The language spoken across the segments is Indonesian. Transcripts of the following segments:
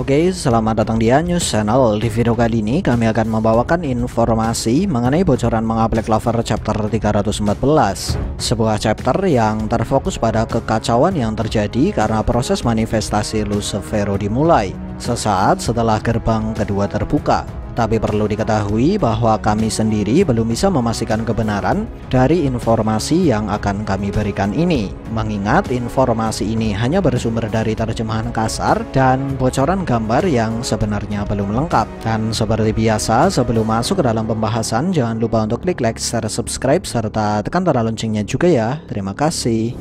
Oke, selamat datang di News Channel. Di video kali ini kami akan membawakan informasi mengenai bocoran Manga Black Clover chapter 314. Sebuah chapter yang terfokus pada kekacauan yang terjadi karena proses manifestasi Lucifero dimulai sesaat setelah gerbang kedua terbuka. Tapi perlu diketahui bahwa kami sendiri belum bisa memastikan kebenaran dari informasi yang akan kami berikan ini. Mengingat informasi ini hanya bersumber dari terjemahan kasar dan bocoran gambar yang sebenarnya belum lengkap. Dan seperti biasa, sebelum masuk ke dalam pembahasan, jangan lupa untuk klik like, share, subscribe, serta tekan tanda loncengnya juga ya. Terima kasih.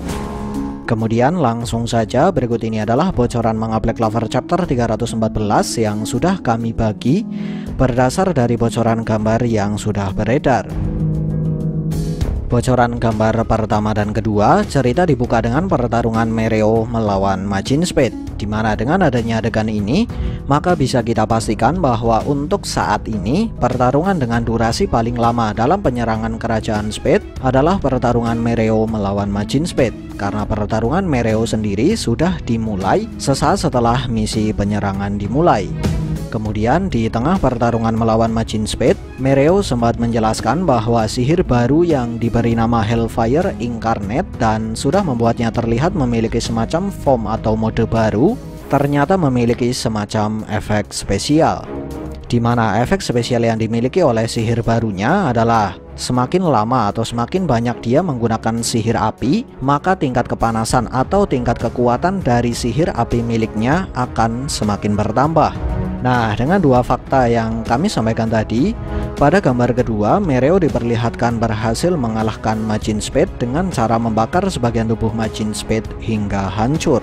Kemudian langsung saja, berikut ini adalah bocoran Manga Black Clover chapter 314 yang sudah kami bagi berdasar dari bocoran gambar yang sudah beredar. Bocoran gambar pertama dan kedua, cerita dibuka dengan pertarungan Mereo melawan Majin Speed, di mana dengan adanya adegan ini, maka bisa kita pastikan bahwa untuk saat ini, pertarungan dengan durasi paling lama dalam penyerangan kerajaan Speed adalah pertarungan Mereo melawan Majin Speed, karena pertarungan Mereo sendiri sudah dimulai sesaat setelah misi penyerangan dimulai. Kemudian di tengah pertarungan melawan Majin Speed, Mereo sempat menjelaskan bahwa sihir baru yang diberi nama Hellfire Incarnate dan sudah membuatnya terlihat memiliki semacam form atau mode baru, ternyata memiliki semacam efek spesial. Di mana efek spesial yang dimiliki oleh sihir barunya adalah semakin lama atau semakin banyak dia menggunakan sihir api, maka tingkat kepanasan atau tingkat kekuatan dari sihir api miliknya akan semakin bertambah. Nah, dengan dua fakta yang kami sampaikan tadi, pada gambar kedua, Mereo diperlihatkan berhasil mengalahkan Majin Speed dengan cara membakar sebagian tubuh Majin Speed hingga hancur.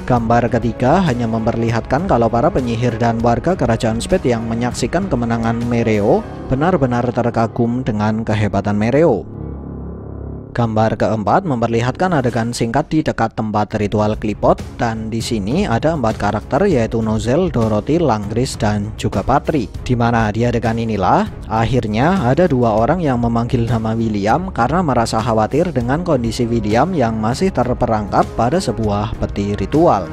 Gambar ketiga hanya memperlihatkan kalau para penyihir dan warga kerajaan Speed yang menyaksikan kemenangan Mereo benar-benar terkagum dengan kehebatan Mereo. Gambar keempat memperlihatkan adegan singkat di dekat tempat ritual klipot, dan di sini ada 4 karakter yaitu Nozel, Dorothy, Langris, dan juga Patri. Di mana di adegan inilah akhirnya ada 2 orang yang memanggil nama William karena merasa khawatir dengan kondisi William yang masih terperangkap pada sebuah peti ritual.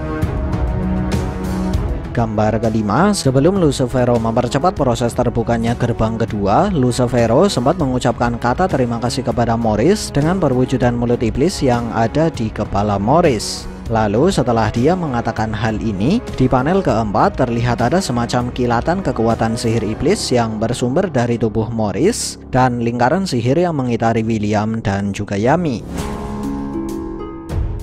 Gambar kelima, sebelum Lucifero mempercepat proses terbukanya gerbang kedua, Lucifero sempat mengucapkan kata terima kasih kepada Morris dengan perwujudan mulut iblis yang ada di kepala Morris. Lalu setelah dia mengatakan hal ini, di panel keempat terlihat ada semacam kilatan kekuatan sihir iblis yang bersumber dari tubuh Morris dan lingkaran sihir yang mengitari William dan juga Yami.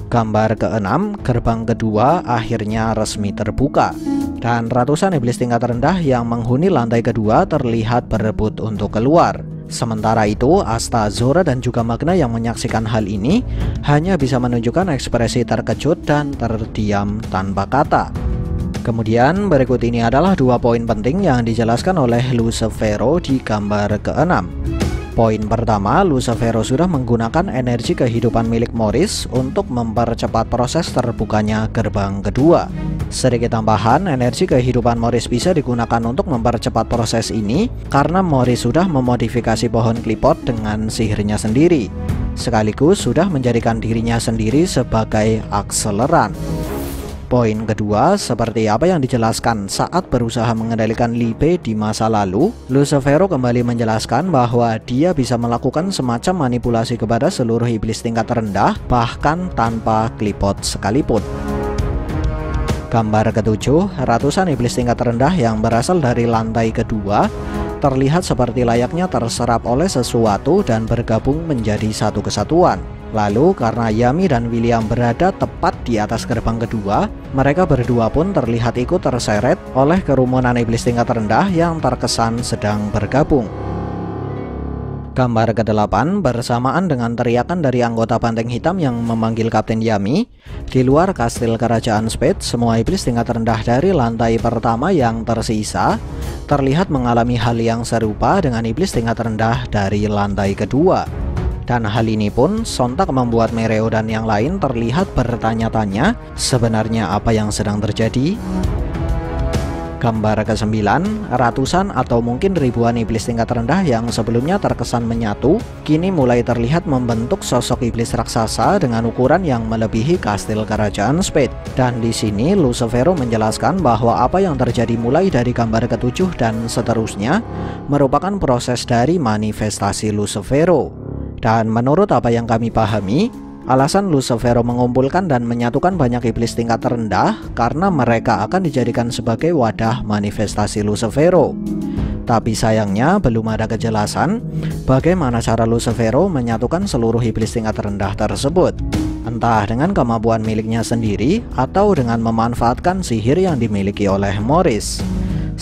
Gambar keenam, gerbang kedua akhirnya resmi terbuka dan ratusan iblis tingkat rendah yang menghuni lantai kedua terlihat berebut untuk keluar. Sementara itu, Asta, Zora, dan juga Magna yang menyaksikan hal ini hanya bisa menunjukkan ekspresi terkejut dan terdiam tanpa kata. Kemudian berikut ini adalah 2 poin penting yang dijelaskan oleh Lucifero di gambar keenam. Poin pertama, Lucifero sudah menggunakan energi kehidupan milik Morris untuk mempercepat proses terbukanya gerbang kedua. Sedikit tambahan, energi kehidupan Morris bisa digunakan untuk mempercepat proses ini karena Morris sudah memodifikasi pohon klipot dengan sihirnya sendiri, sekaligus sudah menjadikan dirinya sendiri sebagai akseleran. Poin kedua, seperti apa yang dijelaskan saat berusaha mengendalikan Libe di masa lalu, Lucifero kembali menjelaskan bahwa dia bisa melakukan semacam manipulasi kepada seluruh iblis tingkat rendah, bahkan tanpa klipot sekalipun. Gambar ketujuh, ratusan iblis tingkat rendah yang berasal dari lantai kedua terlihat seperti layaknya terserap oleh sesuatu dan bergabung menjadi satu kesatuan. Lalu karena Yami dan William berada tepat di atas gerbang kedua, mereka berdua pun terlihat ikut terseret oleh kerumunan iblis tingkat rendah yang terkesan sedang bergabung. Gambar ke-8, bersamaan dengan teriakan dari anggota Banteng Hitam yang memanggil Kapten Yami, di luar kastil kerajaan Speed, semua iblis tingkat rendah dari lantai pertama yang tersisa terlihat mengalami hal yang serupa dengan iblis tingkat rendah dari lantai kedua. Dan hal ini pun sontak membuat Mereo dan yang lain terlihat bertanya-tanya sebenarnya apa yang sedang terjadi. Gambar ke-9, ratusan atau mungkin ribuan iblis tingkat rendah yang sebelumnya terkesan menyatu, kini mulai terlihat membentuk sosok iblis raksasa dengan ukuran yang melebihi kastil kerajaan Spade. Dan di sini Lucifero menjelaskan bahwa apa yang terjadi mulai dari gambar ke-7 dan seterusnya merupakan proses dari manifestasi Lucifero. Dan menurut apa yang kami pahami, alasan Lucifero mengumpulkan dan menyatukan banyak iblis tingkat rendah karena mereka akan dijadikan sebagai wadah manifestasi Lucifero. Tapi sayangnya belum ada kejelasan bagaimana cara Lucifero menyatukan seluruh iblis tingkat rendah tersebut. Entah dengan kemampuan miliknya sendiri atau dengan memanfaatkan sihir yang dimiliki oleh Morris.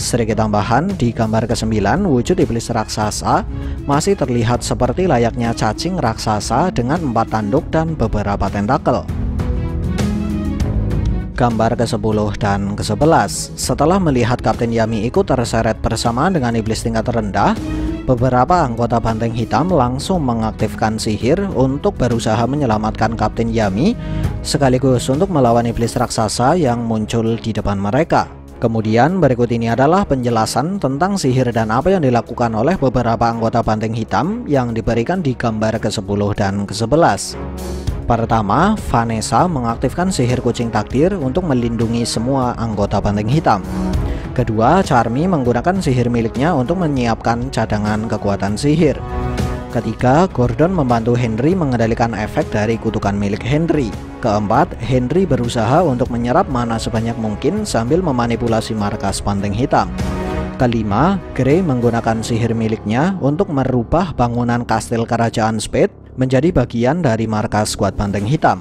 Sedikit tambahan, di gambar ke-9 wujud iblis raksasa masih terlihat seperti layaknya cacing raksasa dengan 4 tanduk dan beberapa tentakel. Gambar ke-10 dan ke-11, setelah melihat Kapten Yami ikut terseret bersamaan dengan iblis tingkat rendah, beberapa anggota Banteng Hitam langsung mengaktifkan sihir untuk berusaha menyelamatkan Kapten Yami sekaligus untuk melawan iblis raksasa yang muncul di depan mereka. Kemudian berikut ini adalah penjelasan tentang sihir dan apa yang dilakukan oleh beberapa anggota Banteng Hitam yang diberikan di gambar ke-10 dan ke-11. Pertama, Vanessa mengaktifkan sihir kucing takdir untuk melindungi semua anggota Banteng Hitam. Kedua, Charmy menggunakan sihir miliknya untuk menyiapkan cadangan kekuatan sihir. Ketiga, Gordon membantu Henry mengendalikan efek dari kutukan milik Henry. Keempat, Henry berusaha untuk menyerap mana sebanyak mungkin sambil memanipulasi markas Banteng Hitam. Kelima, Grey menggunakan sihir miliknya untuk merubah bangunan kastil kerajaan Spade menjadi bagian dari markas skuad Banteng Hitam.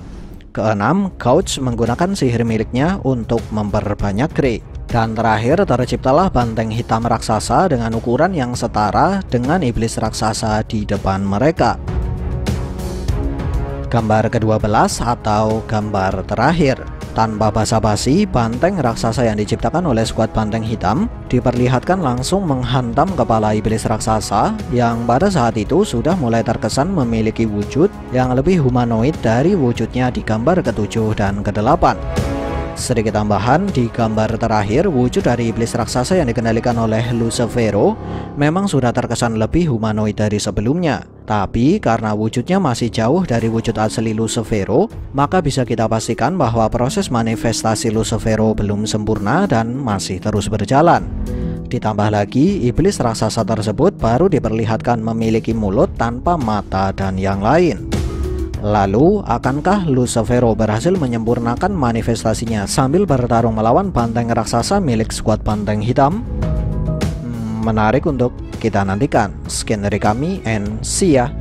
Keenam, Couch menggunakan sihir miliknya untuk memperbanyak Grey. Dan terakhir, terciptalah Banteng Hitam raksasa dengan ukuran yang setara dengan iblis raksasa di depan mereka. Gambar ke-12 atau gambar terakhir. Tanpa basa-basi, banteng raksasa yang diciptakan oleh skuad Banteng Hitam diperlihatkan langsung menghantam kepala iblis raksasa yang pada saat itu sudah mulai terkesan memiliki wujud yang lebih humanoid dari wujudnya di gambar ke-7 dan ke-8. Sedikit tambahan, di gambar terakhir wujud dari iblis raksasa yang dikendalikan oleh Lucifero memang sudah terkesan lebih humanoid dari sebelumnya. Tapi karena wujudnya masih jauh dari wujud asli Lucifero, maka bisa kita pastikan bahwa proses manifestasi Lucifero belum sempurna dan masih terus berjalan. Ditambah lagi, iblis raksasa tersebut baru diperlihatkan memiliki mulut tanpa mata dan yang lain. Lalu, akankah Lucifero berhasil menyempurnakan manifestasinya sambil bertarung melawan banteng raksasa milik skuad Banteng Hitam? Menarik untuk kita nantikan. Sekian dari kami and see ya.